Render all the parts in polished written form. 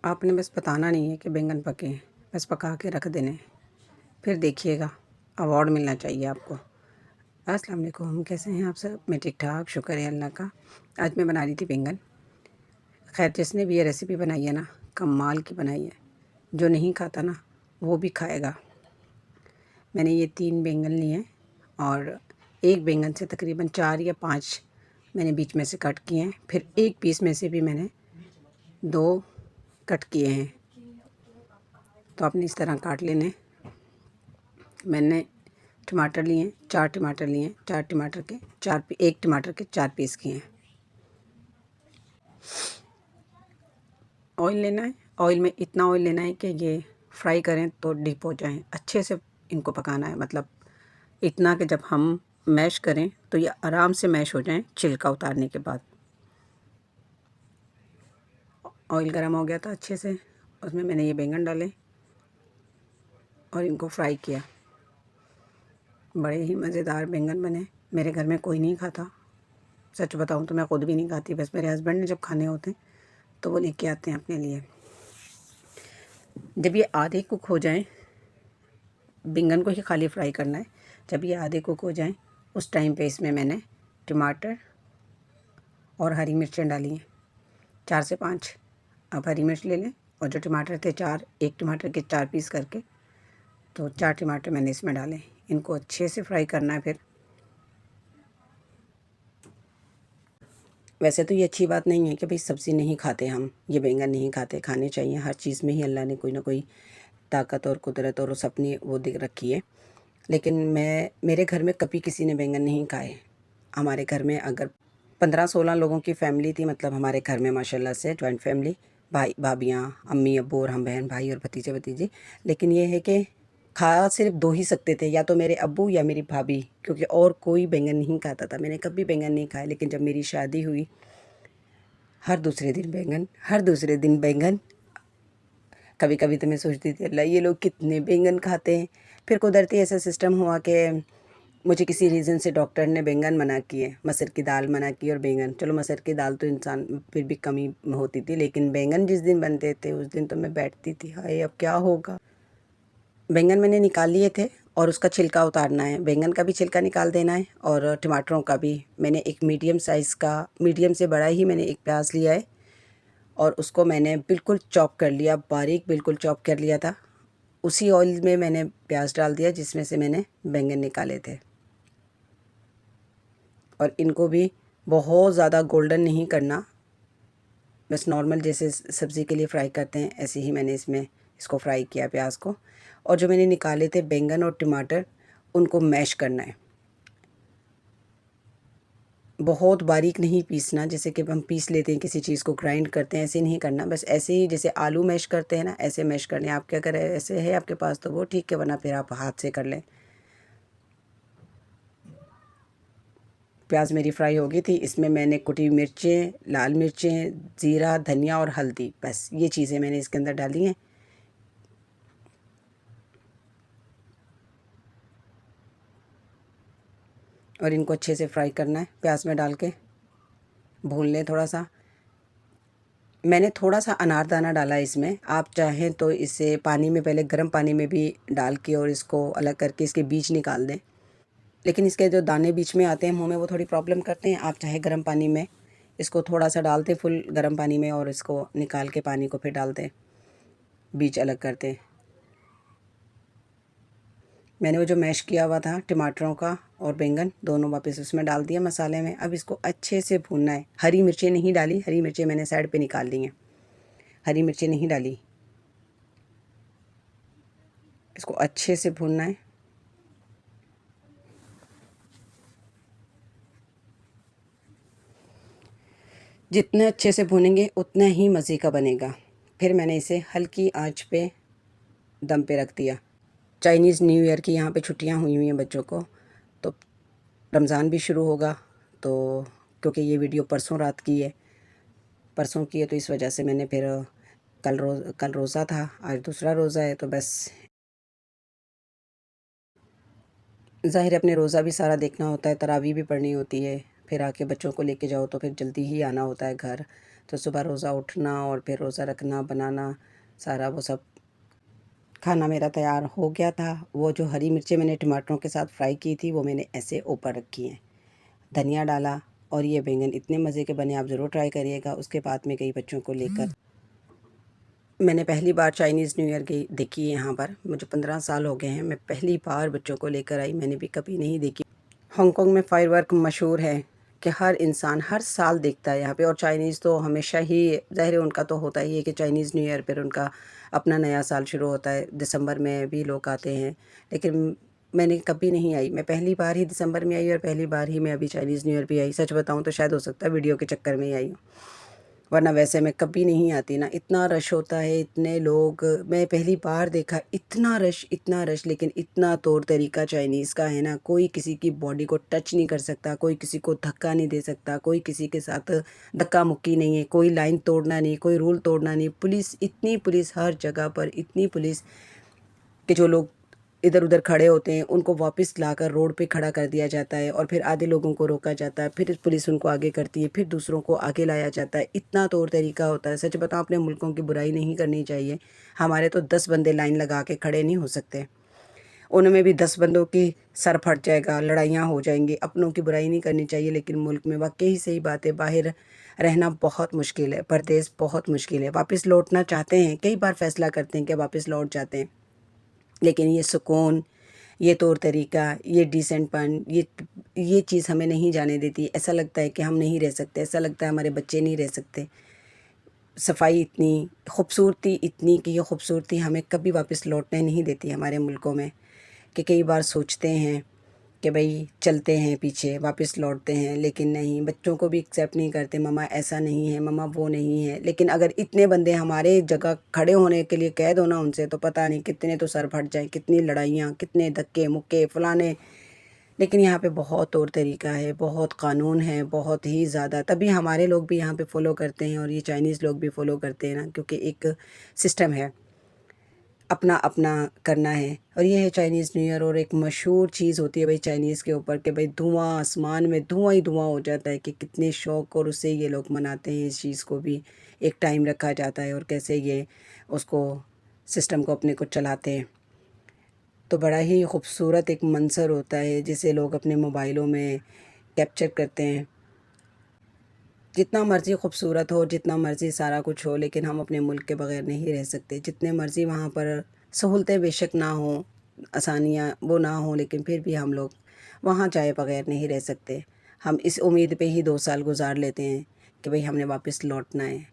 आपने बस बताना नहीं है कि बैंगन पके हैं, बस पका के रख देने, फिर देखिएगा अवार्ड मिलना चाहिए आपको। अस्सलाम वालेकुम, कैसे हैं आप सब? मैं ठीक ठाक, शुक्र है अल्लाह का। आज मैं बना रही थी बैंगन। खैर जिसने भी ये रेसिपी बनाई है ना, कमाल की बनाई है। जो नहीं खाता ना वो भी खाएगा। मैंने ये 3 बैंगन लिए हैं और एक बैंगन से तकरीबन 4 या 5 मैंने बीच में से कट किए हैं। फिर एक पीस में से भी मैंने 2 कट किए हैं। तो आपने इस तरह काट लेने। मैंने टमाटर लिए हैं, 4 टमाटर लिए हैं। 4 टमाटर के 4 एक टमाटर के 4 पीस किए हैं। ऑयल लेना है। ऑयल में इतना ऑयल लेना है कि ये फ्राई करें तो डीप हो जाएं। अच्छे से इनको पकाना है, मतलब इतना कि जब हम मैश करें तो ये आराम से मैश हो जाएं छिलका उतारने के बाद। ऑयल गर्म हो गया था अच्छे से, उसमें मैंने ये बैंगन डाले और इनको फ्राई किया। बड़े ही मज़ेदार बैंगन बने। मेरे घर में कोई नहीं खाता, सच बताऊं तो मैं ख़ुद भी नहीं खाती। बस मेरे हस्बैंड ने जब खाने होते हैं तो वो लेके आते हैं अपने लिए। जब ये आधे कुक हो जाएं, बैंगन को ही खाली फ्राई करना है। जब ये आधे कुक हो जाएं उस टाइम पे इसमें मैंने टमाटर और हरी मिर्चें डाली हैं, 4 से 5 आप हरी मिर्च ले लें। और जो टमाटर थे 4, एक टमाटर के 4 पीस करके, तो 4 टमाटर मैंने इसमें डाले। इनको अच्छे से फ्राई करना है। फिर वैसे तो ये अच्छी बात नहीं है कि भाई सब्ज़ी नहीं खाते हम, ये बैंगन नहीं खाते, खाने चाहिए। हर चीज़ में ही अल्लाह ने कोई ना कोई ताकत और कुदरत और उस अपनी वो दिख रखी है। लेकिन मेरे घर में कभी किसी ने बैंगन नहीं खाए। हमारे घर में अगर 15-16 लोगों की फ़ैमिली थी, मतलब हमारे घर में माशाल्लाह से जॉइंट फैमिली, भाई भाभियाँ, अम्मी अब्बू और हम बहन भाई और भतीजे भतीजी। लेकिन ये है कि खा सिर्फ 2 ही सकते थे, या तो मेरे अब्बू या मेरी भाभी, क्योंकि और कोई बैंगन नहीं खाता था। मैंने कभी बैंगन नहीं खाया। लेकिन जब मेरी शादी हुई, हर दूसरे दिन बैंगन, हर दूसरे दिन बैंगन। कभी कभी तो मैं सोचती थी अल्लाह ये लोग कितने बैंगन खाते हैं। फिर कुदरती ऐसा सिस्टम हुआ कि मुझे किसी रीज़न से डॉक्टर ने बैंगन मना किए, मसूर की दाल मना की और बैंगन। चलो मसूर की दाल तो इंसान फिर भी कमी होती थी, लेकिन बैंगन जिस दिन बनते थे उस दिन तो मैं बैठती थी, हाय अब क्या होगा। बैंगन मैंने निकाल लिए थे और उसका छिलका उतारना है। बैंगन का भी छिलका निकाल देना है और टमाटरों का भी। मैंने एक मीडियम साइज़ का, मीडियम से बड़ा ही मैंने एक प्याज लिया है और उसको मैंने बिल्कुल चॉप कर लिया, बारीक बिल्कुल चॉप कर लिया था। उसी ऑयल में मैंने प्याज डाल दिया जिसमें से मैंने बैंगन निकाले थे। और इनको भी बहुत ज़्यादा गोल्डन नहीं करना, बस नॉर्मल जैसे सब्ज़ी के लिए फ्राई करते हैं ऐसे ही मैंने इसमें इसको फ्राई किया प्याज को। और जो मैंने निकाले थे बैंगन और टमाटर, उनको मैश करना है। बहुत बारीक नहीं पीसना, जैसे कि हम पीस लेते हैं किसी चीज़ को, ग्राइंड करते हैं, ऐसे नहीं करना। बस ऐसे ही जैसे आलू मैश करते हैं ना, ऐसे मैश करने। आप क्या करें, ऐसे है आपके पास तो वो ठीक है, वरना फिर आप हाथ से कर लें। प्याज मेरी फ्राई हो गई थी। इसमें मैंने कुटी मिर्चें, लाल मिर्चें, ज़ीरा, धनिया और हल्दी, बस ये चीज़ें मैंने इसके अंदर डाली हैं। और इनको अच्छे से फ्राई करना है, प्याज में डाल के भून लें थोड़ा सा। मैंने थोड़ा सा अनारदाना डाला है इसमें। आप चाहें तो इसे पानी में, पहले गर्म पानी में भी डाल के और इसको अलग करके इसके बीज निकाल दें। लेकिन इसके जो दाने बीच में आते हैं मुंह में, वो थोड़ी प्रॉब्लम करते हैं। आप चाहे गर्म पानी में इसको थोड़ा सा डाल दें, फुल गर्म पानी में, और इसको निकाल के पानी को फिर डाल दें, बीज अलग कर दें। मैंने वो जो मैश किया हुआ था टमाटरों का और बैंगन दोनों वापस उसमें डाल दिया मसाले में। अब इसको अच्छे से भूनना है। हरी मिर्चें नहीं डाली, हरी मिर्चें मैंने साइड पे निकाल ली हैं, हरी मिर्चें नहीं डाली। इसको अच्छे से भूनना है। जितने अच्छे से भूनेंगे उतना ही मज़े का बनेगा। फिर मैंने इसे हल्की आंच पे दम पे रख दिया। चाइनीज़ न्यू ईयर की यहाँ पे छुट्टियाँ हुई हुई हैं बच्चों को, तो रमज़ान भी शुरू होगा। तो क्योंकि ये वीडियो परसों रात की है, परसों की है, तो इस वजह से मैंने फिर कल रोज़ा था, आज दूसरा रोज़ा है, तो बस ज़ाहिर है अपने रोज़ा भी सारा देखना होता है, तरावी भी पढ़नी होती है। फिर आके बच्चों को लेके जाओ तो फिर जल्दी ही आना होता है घर। तो सुबह रोज़ा उठना और फिर रोज़ा रखना, बनाना, सारा वो सब खाना मेरा तैयार हो गया था। वो जो हरी मिर्चें मैंने टमाटरों के साथ फ्राई की थी वो मैंने ऐसे ऊपर रखी हैं। धनिया डाला और ये बैंगन इतने मज़े के बने, आप ज़रूर ट्राई करिएगा। उसके बाद में कई बच्चों को लेकर मैंने पहली बार चाइनीज़ न्यू ईयर गई देखी है यहाँ पर। मुझे 15 साल हो गए हैं, मैं पहली बार बच्चों को लेकर आई, मैंने भी कभी नहीं देखी। हांगकांग में फायरवर्क मशहूर है कि हर इंसान हर साल देखता है यहाँ पे। और चाइनीज़ तो हमेशा ही, ज़ाहिर है उनका तो होता ही है कि चाइनीज़ न्यू ईयर पर उनका अपना नया साल शुरू होता है। दिसंबर में भी लोग आते हैं, लेकिन मैंने कभी नहीं आई। मैं पहली बार ही दिसंबर में आई और पहली बार ही मैं अभी चाइनीज़ न्यू ईयर भी आई। सच बताऊँ तो शायद हो सकता है वीडियो के चक्कर में ही आई हूँ, वरना वैसे मैं कभी नहीं आती ना। इतना रश होता है, इतने लोग, मैं पहली बार देखा इतना रश, लेकिन इतना तौर तरीका चाइनीज़ का है ना, कोई किसी की बॉडी को टच नहीं कर सकता, कोई किसी को धक्का नहीं दे सकता, कोई किसी के साथ धक्का मुक्की नहीं है, कोई लाइन तोड़ना नहीं, कोई रूल तोड़ना नहीं। पुलिस, इतनी पुलिस हर जगह पर, इतनी पुलिस कि जो लोग इधर उधर खड़े होते हैं उनको वापस लाकर रोड पे खड़ा कर दिया जाता है और फिर आधे लोगों को रोका जाता है, फिर पुलिस उनको आगे करती है, फिर दूसरों को आगे लाया जाता है। इतना तौर तरीका होता है। सच बताऊं, अपने मुल्कों की बुराई नहीं करनी चाहिए। हमारे तो 10 बंदे लाइन लगा के खड़े नहीं हो सकते, उनमें भी 10 बंदों की सर फट जाएगा, लड़ाइयाँ हो जाएंगी। अपनों की बुराई नहीं करनी चाहिए, लेकिन मुल्क में वाकई ही सही बात है, बाहर रहना बहुत मुश्किल है, परदेश बहुत मुश्किल है। वापस लौटना चाहते हैं, कई बार फैसला करते हैं कि वापस लौट जाते हैं, लेकिन ये सुकून, ये तौर तरीका, ये डिसेंटपन, ये चीज़ हमें नहीं जाने देती। ऐसा लगता है कि हम नहीं रह सकते, ऐसा लगता है हमारे बच्चे नहीं रह सकते। सफाई इतनी, खूबसूरती इतनी कि ये खूबसूरती हमें कभी वापस लौटने नहीं देती हमारे मुल्कों में, कि कई बार सोचते हैं कि भाई चलते हैं पीछे, वापस लौटते हैं, लेकिन नहीं, बच्चों को भी एक्सेप्ट नहीं करते। मम्मा ऐसा नहीं है, मम्मा वो नहीं है। लेकिन अगर इतने बंदे हमारे जगह खड़े होने के लिए कह दो ना उनसे, तो पता नहीं कितने तो सर फट जाए, कितनी लड़ाइयाँ, कितने धक्के मुक्के फलाने। लेकिन यहाँ पे बहुत तौर तरीका है, बहुत कानून है, बहुत ही ज़्यादा। तभी हमारे लोग भी यहाँ पे फॉलो करते हैं और ये चाइनीज़ लोग भी फॉलो करते हैं ना, क्योंकि एक सिस्टम है, अपना अपना करना है। और ये है चाइनीज़ न्यू ईयर। और एक मशहूर चीज़ होती है भाई चाइनीज़ के ऊपर कि भाई धुआं, आसमान में धुआं ही धुआं हो जाता है, कि कितने शौक़ और उससे ये लोग मनाते हैं। इस चीज़ को भी एक टाइम रखा जाता है और कैसे ये उसको, सिस्टम को अपने को चलाते हैं। तो बड़ा ही खूबसूरत एक मंज़र होता है जिसे लोग अपने मोबाइलों में कैप्चर करते हैं। जितना मर्ज़ी खूबसूरत हो, जितना मर्ज़ी सारा कुछ हो, लेकिन हम अपने मुल्क के बग़ैर नहीं रह सकते। जितने मर्ज़ी वहाँ पर सहूलतें बेशक ना हों, आसानियाँ वो ना हों, लेकिन फिर भी हम लोग वहाँ जाए बग़ैर नहीं रह सकते। हम इस उम्मीद पे ही 2 साल गुज़ार लेते हैं कि भई हमने वापस लौटना है।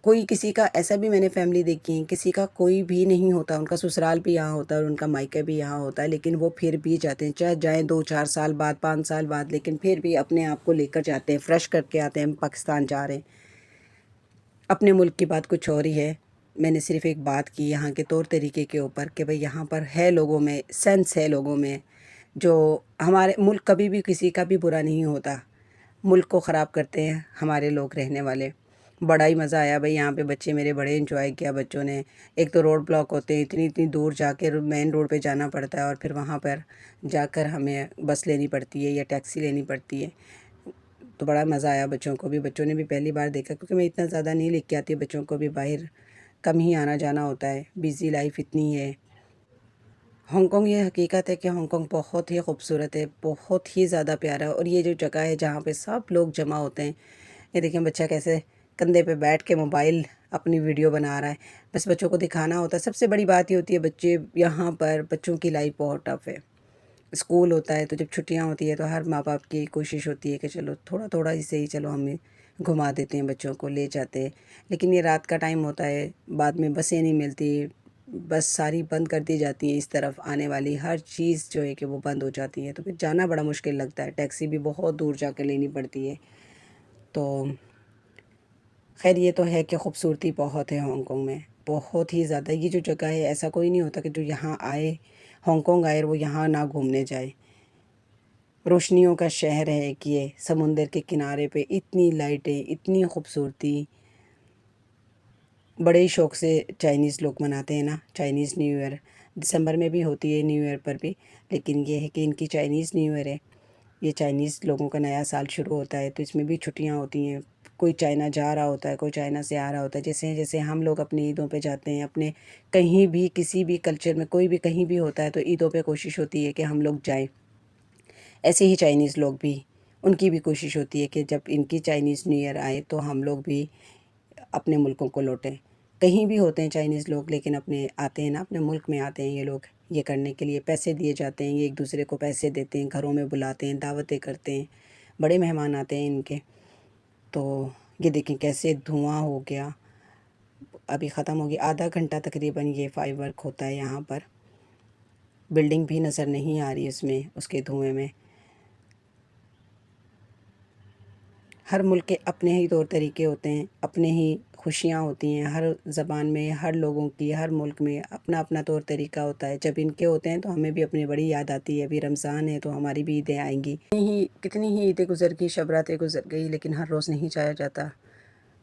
कोई किसी का, ऐसा भी मैंने फैमिली देखी है, किसी का कोई भी नहीं होता, उनका ससुराल भी यहाँ होता है और उनका मायका भी यहाँ होता है, लेकिन वो फिर भी जाते हैं, चाहे जाएँ 2-4 साल बाद, 5 साल बाद, लेकिन फिर भी अपने आप को लेकर जाते हैं, फ्रेश करके आते हैं, हम पाकिस्तान जा रहे हैं। अपने मुल्क की बात कुछ और ही है। मैंने सिर्फ़ एक बात की यहाँ के तौर तरीके के ऊपर कि भई यहाँ पर है, लोगों में सेंस है, लोगों में, जो हमारे मुल्क कभी भी किसी का भी बुरा नहीं होता। मुल्क को ख़राब करते हैं हमारे लोग रहने वाले। बड़ा ही मज़ा आया भाई, यहाँ पे बच्चे मेरे बड़े एंजॉय किया बच्चों ने। एक तो रोड ब्लॉक होते हैं, इतनी दूर जाके मेन रोड पे जाना पड़ता है और फिर वहाँ पर जाकर हमें बस लेनी पड़ती है या टैक्सी लेनी पड़ती है। तो बड़ा मज़ा आया बच्चों को भी, बच्चों ने भी पहली बार देखा, क्योंकि मैं इतना ज़्यादा नहीं लेके आती बच्चों को भी, बाहर कम ही आना जाना होता है, बिज़ी लाइफ इतनी है। हांगकांग, ये हकीकत है कि हांगकांग बहुत ही खूबसूरत है, बहुत ही ज़्यादा प्यारा है। और ये जो जगह है जहाँ पे सब लोग जमा होते हैं, ये देखें बच्चा कैसे कंधे पे बैठ के मोबाइल अपनी वीडियो बना रहा है। बस बच्चों को दिखाना होता है। सबसे बड़ी बात ये होती है, बच्चे यहाँ पर, बच्चों की लाइफ बहुत टफ़ है। स्कूल होता है तो जब छुट्टियाँ होती है तो हर माँ बाप की कोशिश होती है कि चलो थोड़ा थोड़ा ही सही, चलो हमें घुमा देते हैं, बच्चों को ले जाते हैं। लेकिन ये रात का टाइम होता है, बाद में बसें नहीं मिलती, बस सारी बंद कर दी जाती है। इस तरफ आने वाली हर चीज़ जो है कि वो बंद हो जाती है, तो फिर जाना बड़ा मुश्किल लगता है। टैक्सी भी बहुत दूर जाकर लेनी पड़ती है। तो खैर, ये तो है कि खूबसूरती बहुत है हांगकांग में, बहुत ही ज़्यादा। ये जो जगह है, ऐसा कोई नहीं होता कि जो यहाँ आए, हांगकांग आए, वो यहाँ ना घूमने जाए। रोशनियों का शहर है कि ये समुंदर के किनारे पे इतनी लाइटें, इतनी खूबसूरती। बड़े ही शौक़ से चाइनीज़ लोग मनाते हैं ना चाइनीज़ न्यू ईयर। दिसंबर में भी होती है न्यू ईयर पर भी, लेकिन ये है कि इनकी चाइनीज़ न्यू ईयर है ये चाइनीज़ लोगों का नया साल शुरू होता है तो इसमें भी छुट्टियां होती हैं। कोई चाइना जा रहा होता है, कोई चाइना से आ रहा होता है। जैसे जैसे हम लोग अपनी ईदों पे जाते हैं, अपने कहीं भी किसी भी कल्चर में कोई भी कहीं भी होता है तो ईदों पे कोशिश होती है कि हम लोग जाएं। ऐसे ही चाइनीज़ लोग भी, उनकी भी कोशिश होती है कि जब इनकी चाइनीज़ न्यू ईयर आए तो हम लोग भी अपने मुल्कों को लौटें। कहीं भी होते हैं चाइनीज़ लोग, लेकिन अपने आते हैं ना, अपने मुल्क में आते हैं ये लोग। ये करने के लिए पैसे दिए जाते हैं, ये एक दूसरे को पैसे देते हैं, घरों में बुलाते हैं, दावतें करते हैं, बड़े मेहमान आते हैं इनके। तो ये देखें कैसे धुआं हो गया, अभी ख़त्म हो गया। आधा घंटा तकरीबन ये फाइरवर्क होता है यहाँ पर। बिल्डिंग भी नज़र नहीं आ रही इसमें, उसके धुएं में। हर मुल्क के अपने ही तौर तरीके होते हैं, अपने ही खुशियाँ होती हैं। हर ज़बान में, हर लोगों की, हर मुल्क में अपना अपना तौर तरीका होता है। जब इनके होते हैं तो हमें भी अपनी बड़ी याद आती है। अभी रमज़ान है तो हमारी भी ईदें आएंगी। कितनी ही ईदें गुजर गई, शब रातें गुजर गई, लेकिन हर रोज़ नहीं जाया जाता।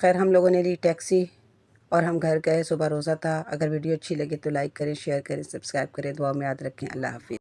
खैर, हम लोगों ने ली टैक्सी और हम घर गए। सुबह रोज़ा था। अगर वीडियो अच्छी लगे तो लाइक करें, शेयर करें, सब्सक्राइब करें। दुआ में याद रखें। अल्लाह हाफ़िज़।